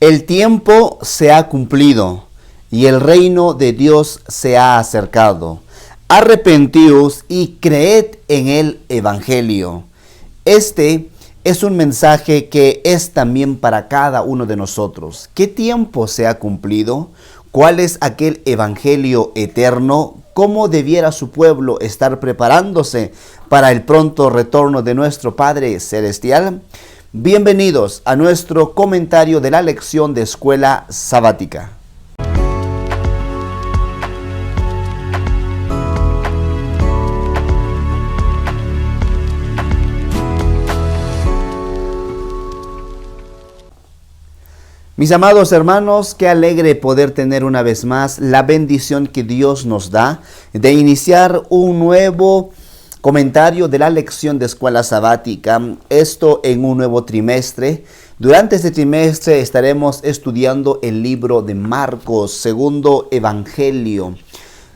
El tiempo se ha cumplido y el reino de Dios se ha acercado. Arrepentíos y creed en el Evangelio. Este es un mensaje que es también para cada uno de nosotros. ¿Qué tiempo se ha cumplido? ¿Cuál es aquel Evangelio eterno? ¿Cómo debiera su pueblo estar preparándose para el pronto retorno de nuestro Padre Celestial? Bienvenidos a nuestro comentario de la lección de Escuela Sabática. Mis amados hermanos, qué alegre poder tener una vez más la bendición que Dios nos da de iniciar un nuevo comentario de la lección de Escuela Sabática, esto en un nuevo trimestre. Durante este trimestre estaremos estudiando el libro de Marcos, segundo evangelio.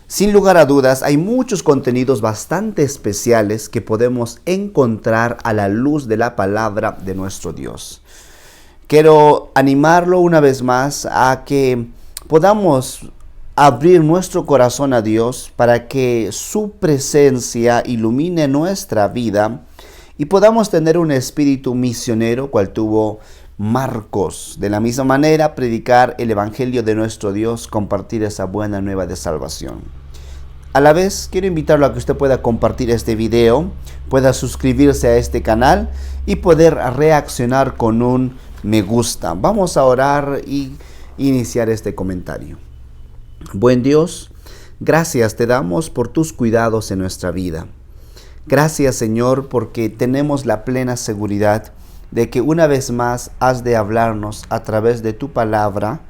Sin lugar a dudas, hay muchos contenidos bastante especiales que podemos encontrar a la luz de la palabra de nuestro Dios. Quiero animarlo una vez más a que podamos abrir nuestro corazón a Dios para que su presencia ilumine nuestra vida y podamos tener un espíritu misionero cual tuvo Marcos. De la misma manera, predicar el evangelio de nuestro Dios, compartir esa buena nueva de salvación. A la vez, quiero invitarlo a que usted pueda compartir este video, pueda suscribirse a este canal y poder reaccionar con un me gusta. Vamos a orar y iniciar este comentario. Buen Dios, gracias te damos por tus cuidados en nuestra vida. Gracias, Señor, porque tenemos la plena seguridad de que una vez más has de hablarnos a través de tu palabra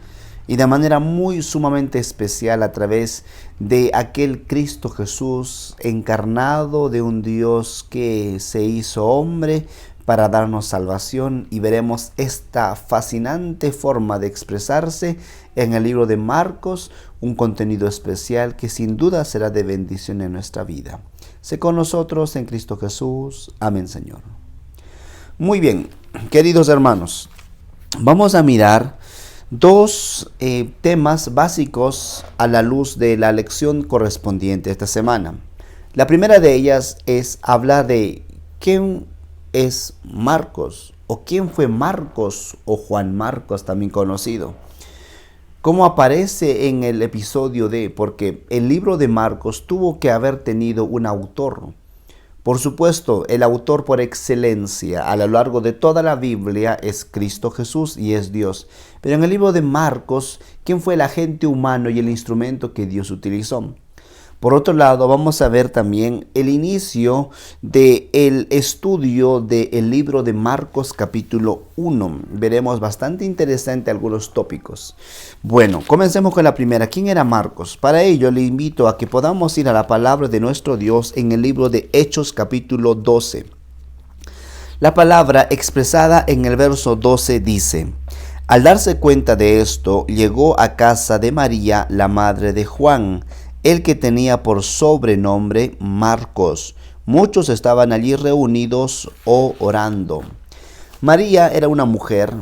y de manera muy sumamente especial a través de aquel Cristo Jesús encarnado, de un Dios que se hizo hombre para darnos salvación, y veremos esta fascinante forma de expresarse en el libro de Marcos, un contenido especial que sin duda será de bendición en nuestra vida. Sé con nosotros en Cristo Jesús. Amén, Señor. Muy bien, queridos hermanos, vamos a mirar dos temas básicos a la luz de la lección correspondiente esta semana. La primera de ellas es hablar de quién es Marcos, o quién fue Marcos, o Juan Marcos también conocido. ¿Cómo aparece en el episodio porque el libro de Marcos tuvo que haber tenido un autor? Por supuesto, el autor por excelencia a lo largo de toda la Biblia es Cristo Jesús y es Dios. Pero en el libro de Marcos, ¿quién fue el agente humano y el instrumento que Dios utilizó? Por otro lado, vamos a ver también el inicio del estudio del libro de Marcos capítulo 1. Veremos bastante interesante algunos tópicos. Bueno, comencemos con la primera. ¿Quién era Marcos? Para ello le invito a que podamos ir a la palabra de nuestro Dios en el libro de Hechos capítulo 12. La palabra expresada en el verso 12 dice: al darse cuenta de esto, llegó a casa de María, la madre de Juan, el que tenía por sobrenombre Marcos. Muchos estaban allí reunidos o orando. María era una mujer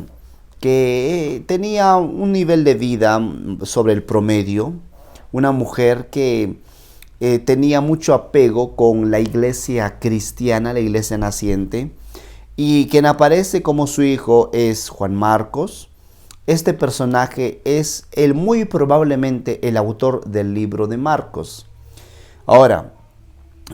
que tenía un nivel de vida sobre el promedio, una mujer que tenía mucho apego con la iglesia cristiana, la iglesia naciente, y quien aparece como su hijo es Juan Marcos. Este personaje es muy probablemente el autor del libro de Marcos. Ahora,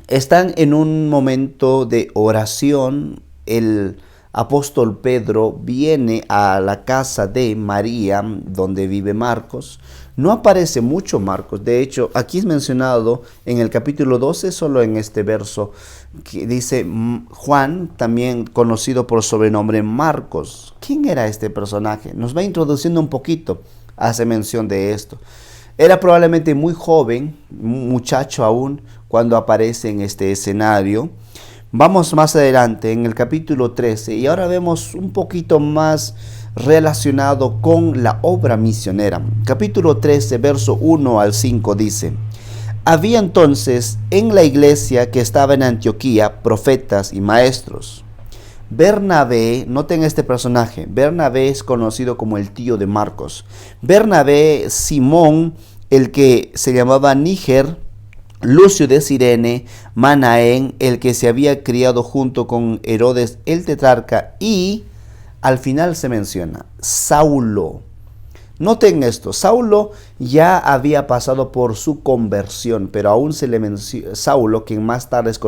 están en un momento de oración. El apóstol Pedro viene a la casa de María, donde vive Marcos. No aparece mucho Marcos. De hecho, aquí es mencionado en el capítulo 12, solo en este verso, que dice Juan, también conocido por sobrenombre Marcos. ¿Quién era este personaje? Nos va introduciendo un poquito, hace mención de esto. Era probablemente muy joven, un muchacho aún, cuando aparece en este escenario. Vamos más adelante en el capítulo 13 y ahora vemos un poquito más relacionado con la obra misionera. Capítulo 13, verso 1 al 5 dice: había entonces en la iglesia que estaba en Antioquía profetas y maestros. Bernabé, noten este personaje, Bernabé es conocido como el tío de Marcos. Bernabé, Simón, el que se llamaba Níger, Lucio de Cirene, Manaén, el que se había criado junto con Herodes el tetrarca, y al final se menciona Saulo. Noten esto, Saulo ya había pasado por su conversión, pero aún se le menciona Saulo, quien más tarde es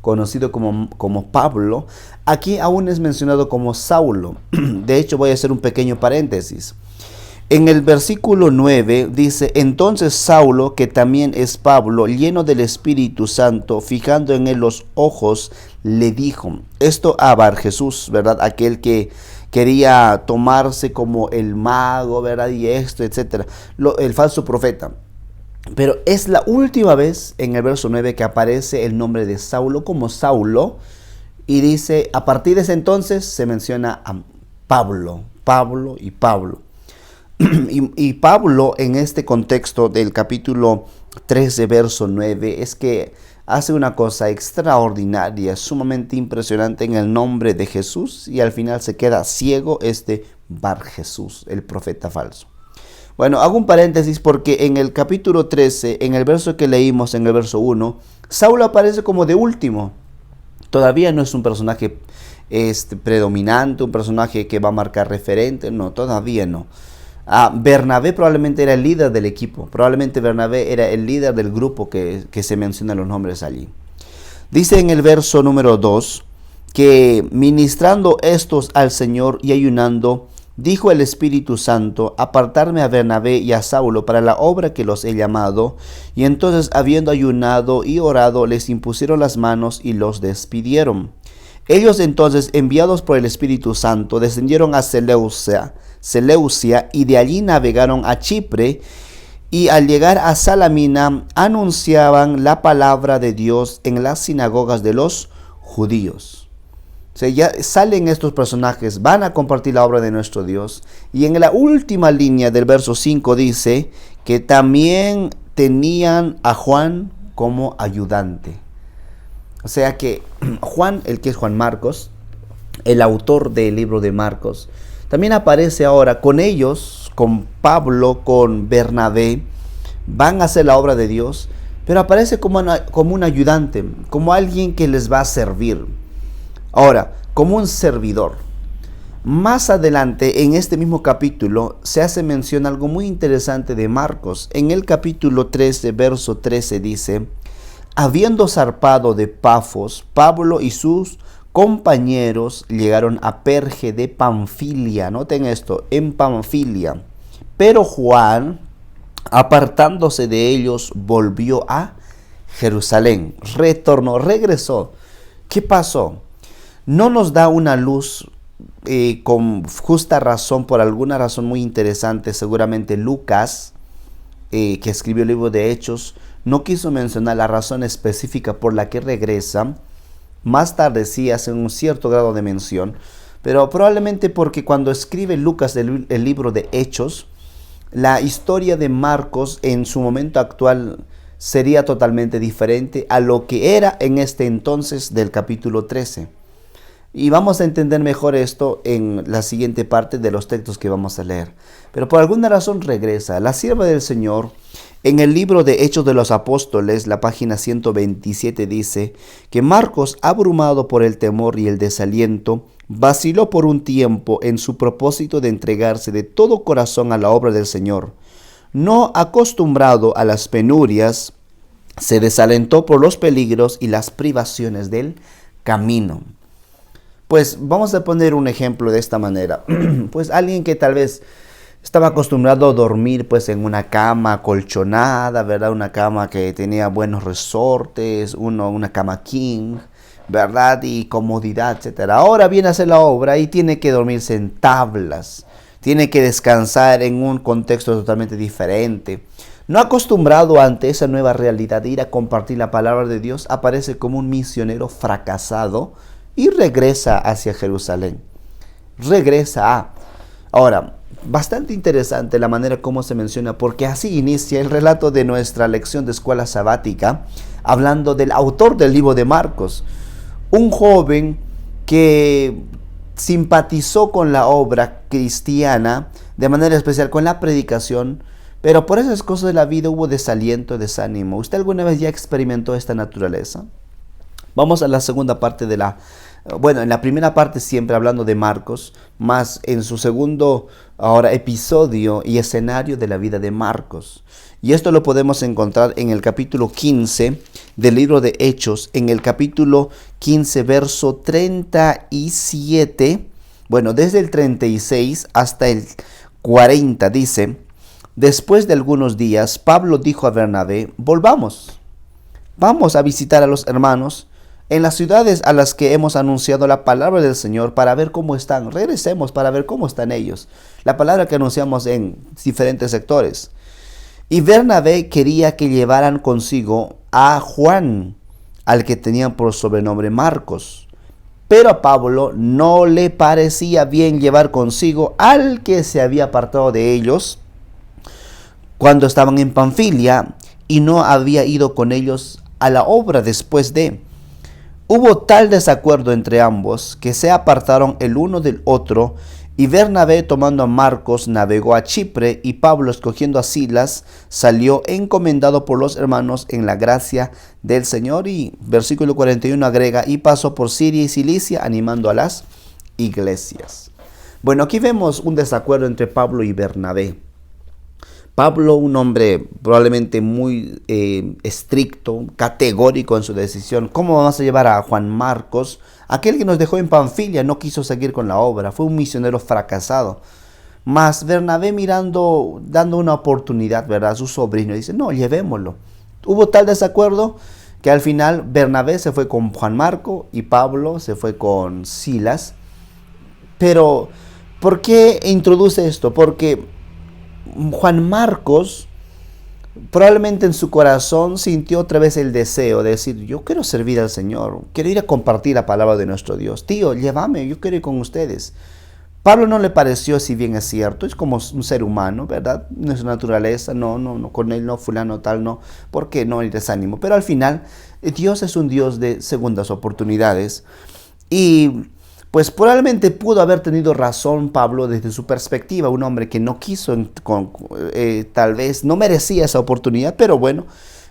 conocido como Pablo, aquí aún es mencionado como Saulo. De hecho, voy a hacer un pequeño paréntesis. En el versículo 9 dice, entonces Saulo, que también es Pablo, lleno del Espíritu Santo, fijando en él los ojos, le dijo, esto a Bar Jesús, ¿verdad? Aquel que quería tomarse como el mago, ¿verdad? Y esto, etcétera, el falso profeta. Pero es la última vez en el verso 9 que aparece el nombre de Saulo como Saulo, y dice, a partir de ese entonces se menciona a Pablo, Pablo y Pablo. Y Pablo en este contexto del capítulo 13, verso 9, es que hace una cosa extraordinaria, sumamente impresionante en el nombre de Jesús, y al final se queda ciego este Bar Jesús, el profeta falso. Bueno, hago un paréntesis porque en el capítulo 13, en el verso que leímos, en el verso 1, Saulo aparece como de último. Todavía no es un personaje predominante, un personaje que va a marcar referente, no, todavía no. Bernabé probablemente era el líder del equipo, probablemente Bernabé era el líder del grupo que se mencionan los nombres allí. Dice en el verso número 2 que ministrando estos al Señor y ayunando, dijo el Espíritu Santo, apartarme a Bernabé y a Saulo para la obra que los he llamado. Y entonces, habiendo ayunado y orado, les impusieron las manos y los despidieron. Ellos entonces, enviados por el Espíritu Santo, descendieron a Seleucia, y de allí navegaron a Chipre, y al llegar a Salamina anunciaban la palabra de Dios en las sinagogas de los judíos. O sea, ya salen estos personajes, van a compartir la obra de nuestro Dios, y en la última línea del verso 5 dice que también tenían a Juan como ayudante. O sea que Juan, el que es Juan Marcos, el autor del libro de Marcos, también aparece ahora con ellos, con Pablo, con Bernabé, van a hacer la obra de Dios, pero aparece como un ayudante, como alguien que les va a servir. Ahora, como un servidor. Más adelante, en este mismo capítulo, se hace mención a algo muy interesante de Marcos. En el capítulo 13, verso 13 dice, habiendo zarpado de Pafos, Pablo y sus compañeros llegaron a Perge de Panfilia. Noten esto, en Panfilia. Pero Juan, apartándose de ellos, volvió a Jerusalén. Regresó. ¿Qué pasó? No nos da una luz con justa razón, por alguna razón muy interesante. Seguramente Lucas, que escribió el libro de Hechos, no quiso mencionar la razón específica por la que regresa. Más tarde sí hace un cierto grado de mención, pero probablemente porque cuando escribe Lucas el libro de Hechos, la historia de Marcos en su momento actual sería totalmente diferente a lo que era en este entonces del capítulo 13. Y vamos a entender mejor esto en la siguiente parte de los textos que vamos a leer. Pero por alguna razón regresa. La sierva del Señor, en el libro de Hechos de los Apóstoles, la página 127, dice que Marcos, abrumado por el temor y el desaliento, vaciló por un tiempo en su propósito de entregarse de todo corazón a la obra del Señor. No acostumbrado a las penurias, se desalentó por los peligros y las privaciones del camino. Pues vamos a poner un ejemplo de esta manera. Pues alguien que tal vez estaba acostumbrado a dormir pues en una cama acolchonada, ¿verdad? Una cama que tenía buenos resortes, una cama king, ¿verdad? Y comodidad, etcétera. Ahora viene a hacer la obra y tiene que dormirse en tablas. Tiene que descansar en un contexto totalmente diferente. No acostumbrado ante esa nueva realidad de ir a compartir la palabra de Dios, aparece como un misionero fracasado y regresa hacia Jerusalén. Ahora, bastante interesante la manera como se menciona, porque así inicia el relato de nuestra lección de escuela sabática, hablando del autor del libro de Marcos. Un joven que simpatizó con la obra cristiana, de manera especial con la predicación, pero por esas cosas de la vida hubo desaliento, desánimo. ¿Usted alguna vez ya experimentó esta naturaleza? Vamos a la segunda parte bueno, en la primera parte siempre hablando de Marcos, más en su segundo ahora episodio y escenario de la vida de Marcos. Y esto lo podemos encontrar en el capítulo 15 del libro de Hechos, en el capítulo 15, verso 37, bueno, desde el 36 hasta el 40 dice: después de algunos días, Pablo dijo a Bernabé: vamos a visitar a los hermanos en las ciudades a las que hemos anunciado la palabra del Señor para ver cómo están. Regresemos para ver cómo están ellos. La palabra que anunciamos en diferentes sectores. Y Bernabé quería que llevaran consigo a Juan, al que tenían por sobrenombre Marcos. Pero a Pablo no le parecía bien llevar consigo al que se había apartado de ellos cuando estaban en Panfilia y no había ido con ellos a la obra después de. Hubo tal desacuerdo entre ambos que se apartaron el uno del otro, y Bernabé, tomando a Marcos, navegó a Chipre, y Pablo, escogiendo a Silas, salió encomendado por los hermanos en la gracia del Señor. Y versículo 41 agrega: y pasó por Siria y Cilicia animando a las iglesias. Bueno, aquí vemos un desacuerdo entre Pablo y Bernabé. Pablo, un hombre probablemente muy estricto, categórico en su decisión. ¿Cómo vamos a llevar a Juan Marcos? Aquel que nos dejó en Panfilia, no quiso seguir con la obra, fue un misionero fracasado. Mas Bernabé, mirando, dando una oportunidad, ¿verdad?, a su sobrino, dice: no, llevémoslo. Hubo tal desacuerdo que al final Bernabé se fue con Juan Marco y Pablo se fue con Silas. Pero, ¿por qué introduce esto? Porque Juan Marcos probablemente en su corazón sintió otra vez el deseo de decir: yo quiero servir al Señor, quiero ir a compartir la palabra de nuestro Dios. Tío, llévame, yo quiero ir con ustedes. Pablo no le pareció, si bien es cierto, es como un ser humano, ¿verdad? No es su naturaleza, no, con él no, fulano tal, no, ¿por qué no? El desánimo. Pero al final, Dios es un Dios de segundas oportunidades. Y pues probablemente pudo haber tenido razón Pablo desde su perspectiva, un hombre que no quiso, tal vez no merecía esa oportunidad, pero bueno,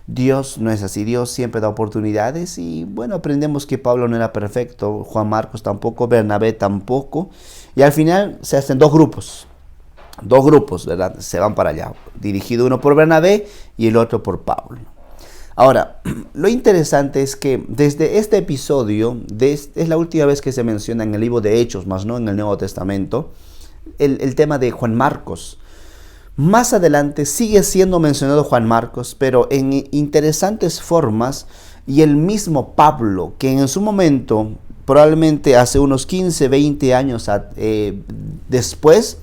Dios no es así, Dios siempre da oportunidades. Y bueno, aprendemos que Pablo no era perfecto, Juan Marcos tampoco, Bernabé tampoco, y al final se hacen dos grupos, ¿verdad? Se van para allá, dirigido uno por Bernabé y el otro por Pablo. Ahora, lo interesante es que desde este episodio, es la última vez que se menciona en el libro de Hechos, más no en el Nuevo Testamento, el tema de Juan Marcos. Más adelante sigue siendo mencionado Juan Marcos, pero en interesantes formas, y el mismo Pablo, que en su momento, probablemente hace unos 15, 20 años después,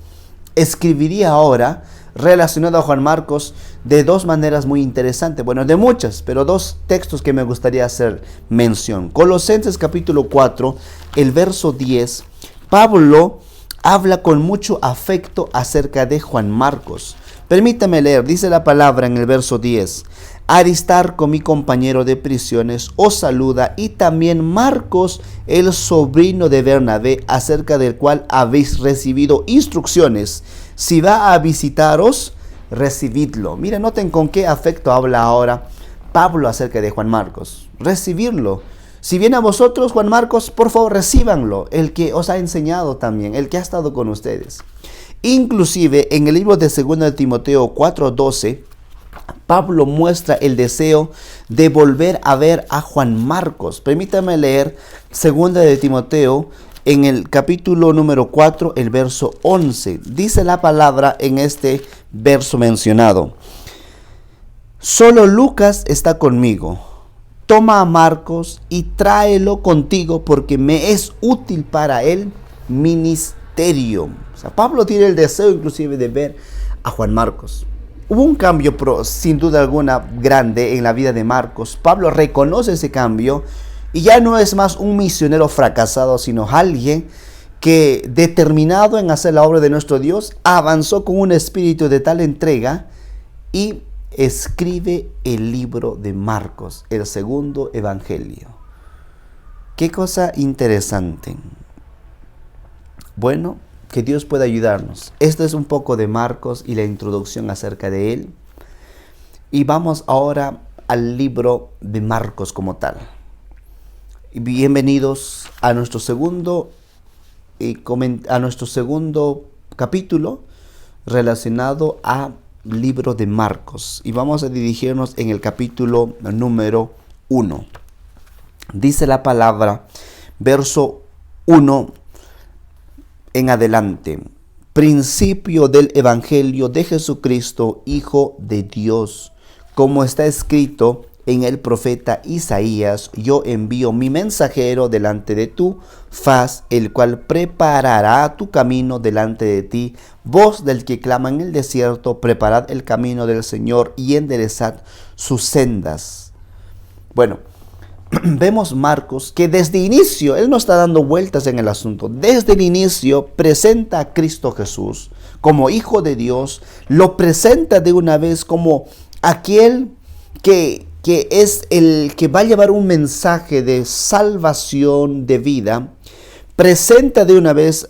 escribiría ahora relacionado a Juan Marcos de dos maneras muy interesantes, bueno, de muchas, pero dos textos que me gustaría hacer mención. Colosenses capítulo 4, el verso 10, Pablo habla con mucho afecto acerca de Juan Marcos. Permítame leer, dice la palabra en el verso 10: Aristarco, mi compañero de prisiones, os saluda, y también Marcos, el sobrino de Bernabé, acerca del cual habéis recibido instrucciones. Si va a visitaros, recibidlo. Miren, noten con qué afecto habla ahora Pablo acerca de Juan Marcos. Recibirlo. Si viene a vosotros, Juan Marcos, por favor, recíbanlo. El que os ha enseñado también, el que ha estado con ustedes. Inclusive, en el libro de 2 de Timoteo 4:12, Pablo muestra el deseo de volver a ver a Juan Marcos. Permítame leer 2 de Timoteo en el capítulo número 4, el verso 11. Dice la palabra en este verso mencionado: solo Lucas está conmigo. Toma a Marcos y tráelo contigo, porque me es útil para el ministerio. O sea, Pablo tiene el deseo inclusive de ver a Juan Marcos. Hubo un cambio, sin duda alguna, grande en la vida de Marcos. Pablo reconoce ese cambio y ya no es más un misionero fracasado, sino alguien que, determinado en hacer la obra de nuestro Dios, avanzó con un espíritu de tal entrega y escribe el libro de Marcos, el segundo evangelio. Qué cosa interesante. Bueno, que Dios pueda ayudarnos. Esto es un poco de Marcos y la introducción acerca de él. Y vamos ahora al libro de Marcos como tal. Bienvenidos a nuestro segundo capítulo relacionado a libro de Marcos. Y vamos a dirigirnos en el capítulo número 1. Dice la palabra, verso 1 en adelante. Principio del Evangelio de Jesucristo, Hijo de Dios. Como está escrito en el profeta Isaías, yo envío mi mensajero delante de tu faz, el cual preparará tu camino delante de ti. Voz del que clama en el desierto, preparad el camino del Señor y enderezad sus sendas. Bueno, vemos Marcos que desde el inicio, él no está dando vueltas en el asunto. Desde el inicio presenta a Cristo Jesús como Hijo de Dios, lo presenta de una vez como aquel que es el que va a llevar un mensaje de salvación, de vida. Presenta de una vez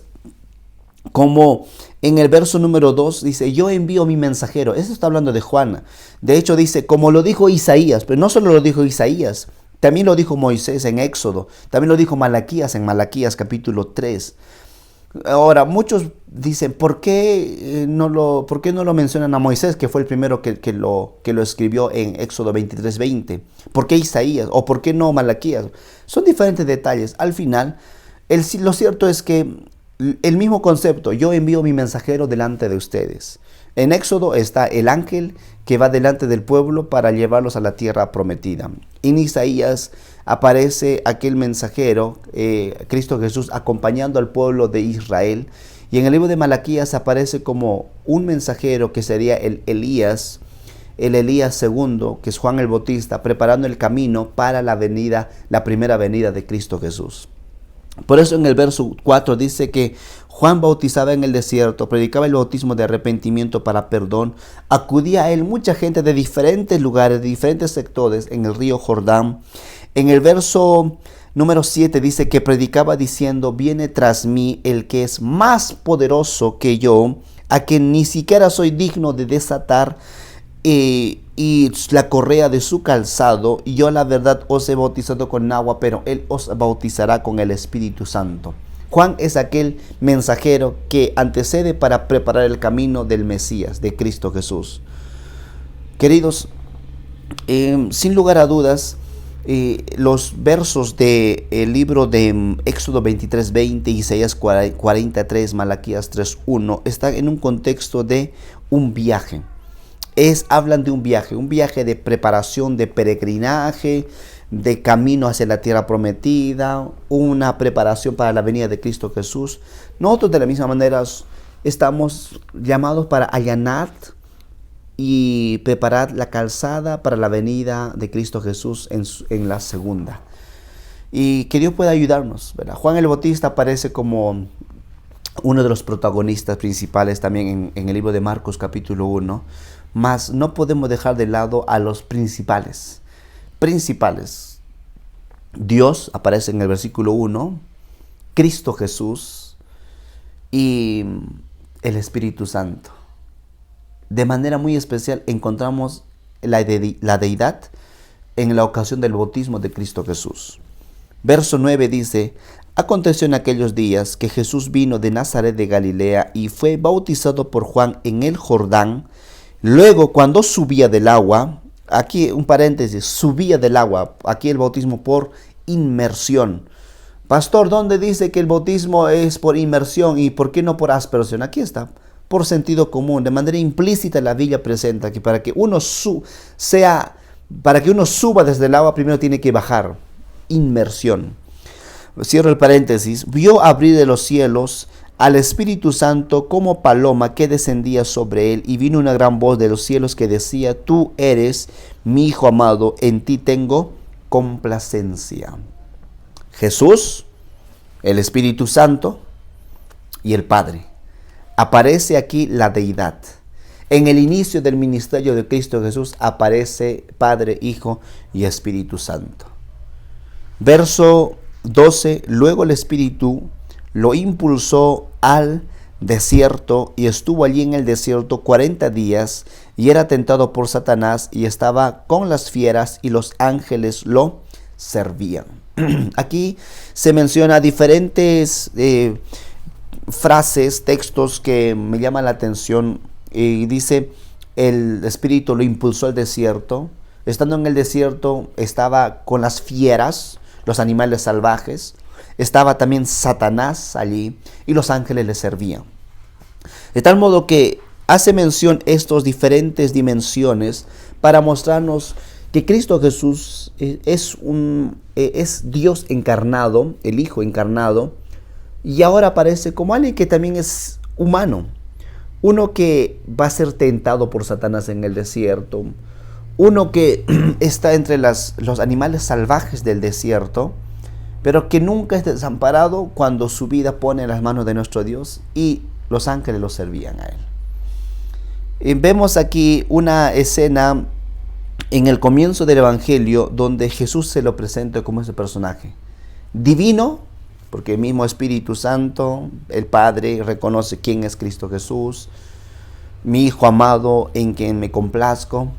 como en el verso número 2 dice, yo envío mi mensajero. Eso está hablando de Juan. De hecho dice, como lo dijo Isaías, pero no solo lo dijo Isaías, también lo dijo Moisés en Éxodo, también lo dijo Malaquías en Malaquías capítulo 3. Ahora, muchos dicen, ¿por qué no lo mencionan a Moisés, que fue el primero que lo escribió en Éxodo 23:20? ¿Por qué Isaías? ¿O por qué no Malaquías? Son diferentes detalles. Al final, lo cierto es que el mismo concepto, yo envío mi mensajero delante de ustedes. En Éxodo está el ángel que va delante del pueblo para llevarlos a la tierra prometida. En Isaías aparece aquel mensajero, Cristo Jesús, acompañando al pueblo de Israel. Y en el libro de Malaquías aparece como un mensajero que sería el Elías segundo, que es Juan el Bautista, preparando el camino para la primera venida de Cristo Jesús. Por eso en el verso 4 dice que Juan bautizaba en el desierto, predicaba el bautismo de arrepentimiento para perdón. Acudía a él mucha gente de diferentes lugares, de diferentes sectores en el río Jordán. En el verso número 7 dice que predicaba diciendo, viene tras mí el que es más poderoso que yo, a quien ni siquiera soy digno de desatar y la correa de su calzado. Y yo la verdad os he bautizado con agua, pero él os bautizará con el Espíritu Santo. Juan es aquel mensajero que antecede para preparar el camino del Mesías, de Cristo Jesús. Queridos, sin lugar a dudas, los versos del libro de Éxodo 23:20, Isaías 43, Malaquías 3:1 están en un contexto de un viaje. Hablan de un viaje de preparación, de peregrinaje, de camino hacia la tierra prometida, una preparación para la venida de Cristo Jesús. Nosotros de la misma manera estamos llamados para allanar y preparar la calzada para la venida de Cristo Jesús en la segunda. Y que Dios pueda ayudarnos, ¿verdad? Juan el Bautista aparece como uno de los protagonistas principales también en el libro de Marcos capítulo 1, mas no podemos dejar de lado a los principales. Dios aparece en el versículo 1, Cristo Jesús y el Espíritu Santo. De manera muy especial encontramos la deidad en la ocasión del bautismo de Cristo Jesús. Verso 9 dice, aconteció en aquellos días que Jesús vino de Nazaret de Galilea y fue bautizado por Juan en el Jordán. Luego, cuando subía del agua, aquí un paréntesis, subía del agua, aquí el bautismo por inmersión. Pastor, ¿dónde dice que el bautismo es por inmersión y por qué no por aspersión? Aquí está, por sentido común, de manera implícita la Biblia presenta que para que uno suba desde el agua primero tiene que bajar, inmersión. Cierro el paréntesis, vio abrir de los cielos al Espíritu Santo como paloma que descendía sobre él, y vino una gran voz de los cielos que decía, tú eres mi Hijo amado, en ti tengo complacencia. Jesús, el Espíritu Santo y el Padre. Aparece aquí la deidad. En el inicio del ministerio de Cristo Jesús aparece Padre, Hijo y Espíritu Santo. Verso 12. Luego el Espíritu lo impulsó al desierto y estuvo allí en el desierto 40 días y era tentado por Satanás y estaba con las fieras y los ángeles lo servían. Aquí se menciona diferentes frases, textos que me llaman la atención. Y dice, el Espíritu lo impulsó al desierto. Estando en el desierto estaba con las fieras, los animales salvajes. Estaba también Satanás allí y los ángeles le servían. De tal modo que hace mención estas diferentes dimensiones para mostrarnos que Cristo Jesús es Dios encarnado, el Hijo encarnado, y ahora aparece como alguien que también es humano. Uno que va a ser tentado por Satanás en el desierto, uno que está entre los animales salvajes del desierto, pero que nunca es desamparado cuando su vida pone en las manos de nuestro Dios y los ángeles lo servían a él. Vemos aquí una escena en el comienzo del Evangelio donde Jesús se lo presenta como ese personaje divino, porque el mismo Espíritu Santo, el Padre, reconoce quién es Cristo Jesús, mi Hijo amado en quien me complazco.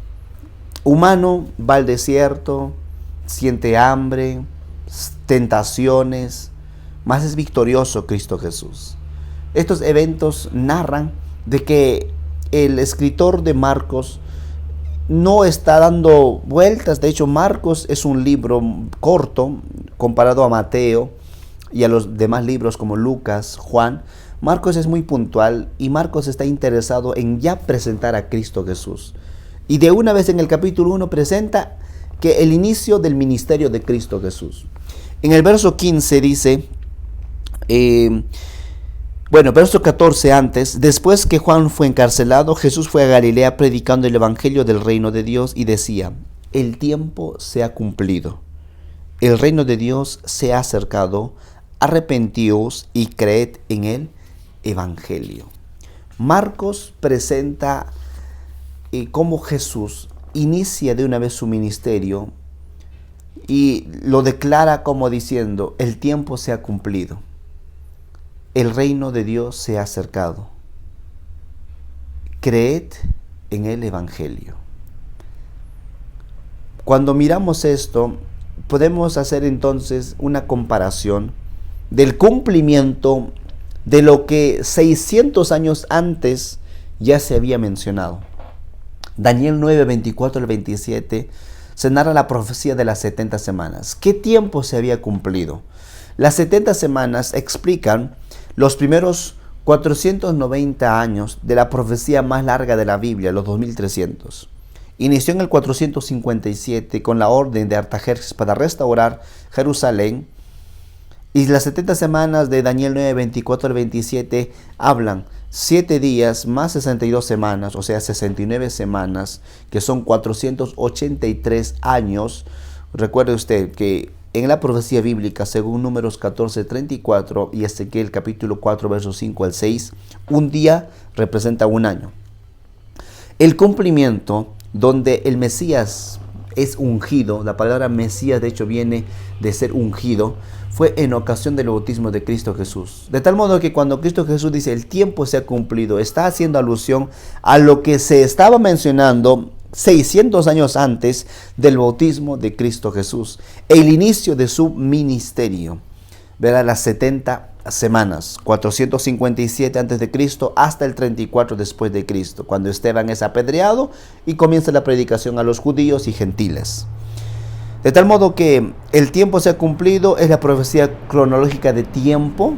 Humano, va al desierto, siente hambre, tentaciones, más es victorioso Cristo Jesús. Estos eventos narran de que el escritor de Marcos no está dando vueltas. De hecho, Marcos es un libro corto comparado a Mateo y a los demás libros como Lucas, Juan. Marcos es muy puntual y Marcos está interesado en ya presentar a Cristo Jesús. Y de una vez en el capítulo 1 presenta que el inicio del ministerio de Cristo Jesús. En el verso 15 dice, verso 14 antes, después que Juan fue encarcelado, Jesús fue a Galilea predicando el evangelio del reino de Dios y decía, el tiempo se ha cumplido, el reino de Dios se ha acercado, arrepentíos y creed en el evangelio. Marcos presenta cómo Jesús inicia de una vez su ministerio y lo declara como diciendo, el tiempo se ha cumplido. El reino de Dios se ha acercado. Creed en el evangelio. Cuando miramos esto, podemos hacer entonces una comparación del cumplimiento de lo que 600 años antes ya se había mencionado. Daniel 9, 24 al 27 se narra la profecía de las 70 semanas. ¿Qué tiempo se había cumplido? Las 70 semanas explican los primeros 490 años de la profecía más larga de la Biblia, los 2300. Inició en el 457 con la orden de Artajerjes para restaurar Jerusalén. Y las 70 semanas de Daniel 9, 24 al 27 hablan 7 días más 62 semanas, o sea 69 semanas, que son 483 años. Recuerde usted que en la profecía bíblica, según Números 14, 34 y Ezequiel capítulo 4, versos 5 al 6, un día representa un año. El cumplimiento donde el Mesías es ungido, la palabra Mesías de hecho viene de ser ungido, fue en ocasión del bautismo de Cristo Jesús. De tal modo que cuando Cristo Jesús dice el tiempo se ha cumplido, está haciendo alusión a lo que se estaba mencionando 600 años antes del bautismo de Cristo Jesús, el inicio de su ministerio. Verá las 70 semanas, 457 antes de Cristo hasta el 34 después de Cristo, cuando Esteban es apedreado y comienza la predicación a los judíos y gentiles. De tal modo que el tiempo se ha cumplido, es la profecía cronológica de tiempo.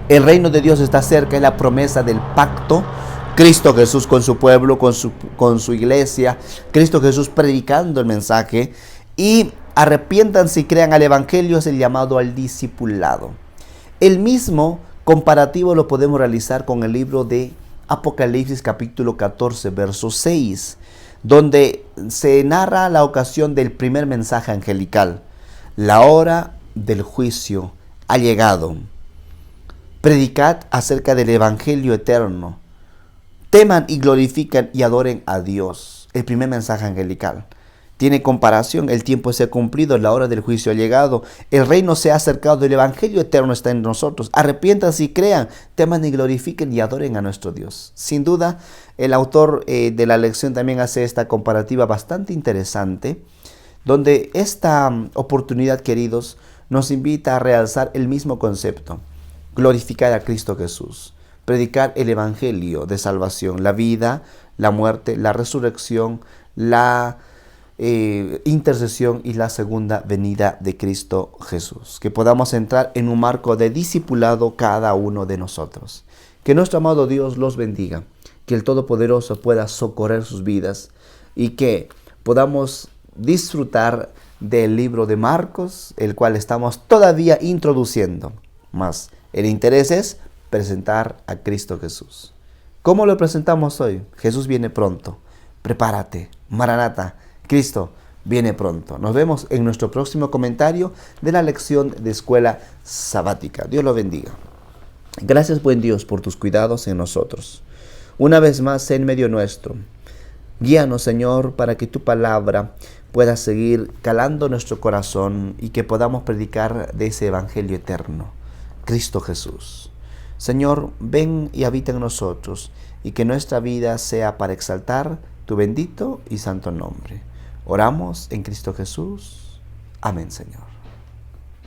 El reino de Dios está cerca, es la promesa del pacto. Cristo Jesús con su pueblo, con su iglesia, Cristo Jesús predicando el mensaje, y arrepiéntanse y crean al evangelio, es el llamado al discipulado. El mismo comparativo lo podemos realizar con el libro de Apocalipsis capítulo 14, verso 6, donde se narra la ocasión del primer mensaje angelical. La hora del juicio ha llegado. Predicad acerca del evangelio eterno. Teman y glorifican y adoren a Dios. El primer mensaje angelical. tiene comparación. El tiempo se ha cumplido, la hora del juicio ha llegado. El reino se ha acercado, el evangelio eterno está en nosotros. Arrepiéntanse y crean, teman y glorifiquen y adoren a nuestro Dios. Sin duda, el autor de la lección también hace esta comparativa bastante interesante, donde esta oportunidad, queridos, nos invita a realzar el mismo concepto: glorificar a Cristo Jesús, predicar el evangelio de salvación, la vida, la muerte, la resurrección, la intercesión y la segunda venida de Cristo Jesús. Que podamos entrar en un marco de discipulado cada uno de nosotros. Que nuestro amado Dios los bendiga, que el Todopoderoso pueda socorrer sus vidas y que podamos disfrutar del libro de Marcos, el cual estamos todavía introduciendo. Mas el interés es presentar a Cristo Jesús. ¿Cómo lo presentamos hoy? Jesús viene pronto. Prepárate, Maranata. Cristo viene pronto. Nos vemos en nuestro próximo comentario de la lección de escuela sabática. Dios lo bendiga. Gracias, buen Dios, por tus cuidados en nosotros. Una vez más, en medio nuestro. Guíanos, Señor, para que tu palabra pueda seguir calando nuestro corazón y que podamos predicar de ese evangelio eterno, Cristo Jesús. Señor, ven y habita en nosotros y que nuestra vida sea para exaltar tu bendito y santo nombre. Oramos en Cristo Jesús. Amén, Señor.